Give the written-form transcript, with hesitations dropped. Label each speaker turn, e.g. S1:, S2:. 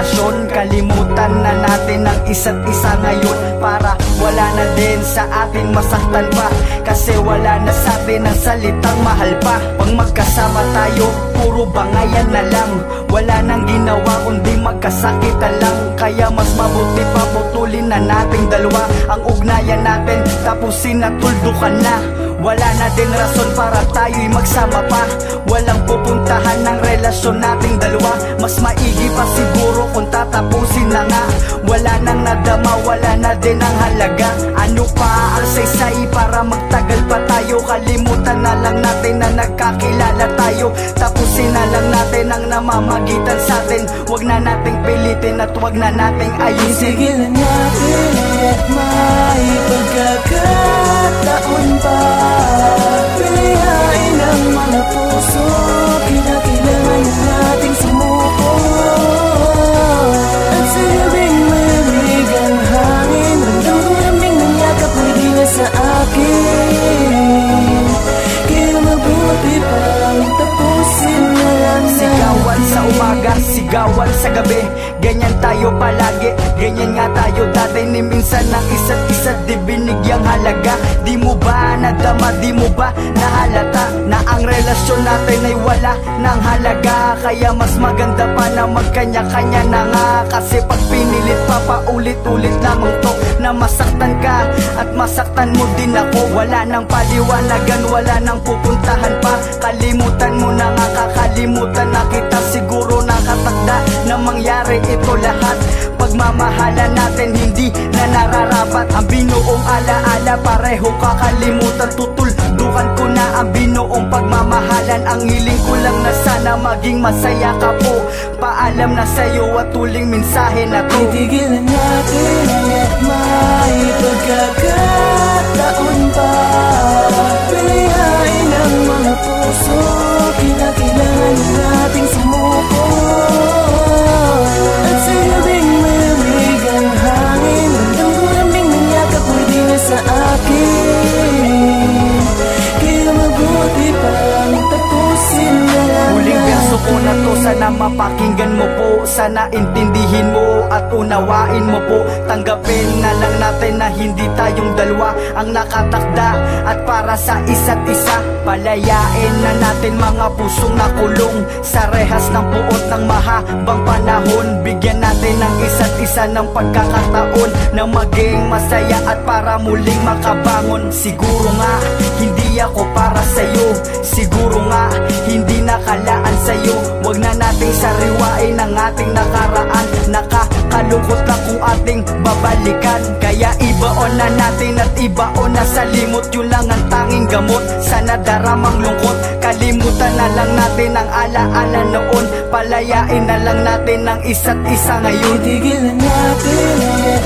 S1: relasyon. Kalimutan na natin ang isa't isa ngayon, para wala na din sa atin masaktan pa. Kasi wala na sa atin ang salitang mahal pa. Pag magkasama tayo, puro bangayan na lang. Wala nang ginawa kundi magkasakitan lang. Kaya mas mabuti pa putulin na nating dalawa ang ugnayan natin, tapusin na tuldukan na. Wala na din rason para tayo'y magsama pa. Walang pupuntahan ng relasyon nating dalawa. Mas maigi pa siguro kung tatapusin na nga. Wala nang nadama, wala na din ang halaga. Ano pa ang saysay para magtagal pa tayo? Kalimutan na lang natin na nagkakilala tayo. Tapusin na lang natin ang namamagitan sa atin. Huwag na nating pilitin at huwag na nating ayusin.
S2: Sigilan natin at may pagkakataon pa. Pilihain ang mga puso, kinakailangan nating sumuko. At sa gabing malamig ang hangin, ramdam ko raming ng yakap mo'y di na sa akin. Kaya mabuti pang tapusin na lang na.
S1: Sigawan sa umaga, sigawan sa gabi, ganyan tayo palagi, ganyan nga tayo dati. Ni minsan ng isa't isa di binigyang halaga. Di mo ba nadama, di mo ba nahalata na ang relasyon natin ay wala ng halaga? Kaya mas maganda pa na magkanya-kanya na nga. Kasi pag pinilit pa paulit-ulit lamang to na masaktan ka at masaktan mo din ako. Wala nang paliwanagan, wala nang pupuntahan pa. Kalimutan mo na nga, kakalimutan na kita. Siguro nakatakda na mangyari ito lahat. Pagmamahalan natin hindi na nararapat. Ang binuong alaala pareho kakalimutan. Tutuldukan ko na ang binuong pagmamahalan. Ang hiling ko lang na sana maging masaya ka po. Paalam na sa'yo at tuling mensahe na to.
S2: Titigilan natin at may pagkakataon pa. Pilihain ang mga puso, kinakailangan nating sumuko. At sa gabing malamig ang hangin, ramdam ko raming ng yakap mo'y di na sa akin. Kaya mabuti pang tapusin na lang.
S1: Huling verso ko na to, sana mapakinggan mo po. Sana intindihin mo at unawain mo po. Tanggapin na lang natin na hindi tayong dalawa ang nakatakda at para sa isa't isa. Palayain na natin mga pusong nakulong sa rehas ng puot ng mahabang panahon. Bigyan natin ng isa't isa ng pagkakataon na maging masaya at para muling makabangon. Siguro nga hindi ako para sa'yo, siguro nga hindi nakalaan sa'yo. Huwag na nating sariwain ang ating nakaraan. Nakakalungkot na kung ating babalikan. Kaya ibaon na natin at ibaon na sa limot. Yun lang ang tanging gamot sa nadaramang lungkot. Kalimutan na lang natin ang alaala noon. Palayain na lang natin ang isa't isa ngayon.
S2: Titigilan natin at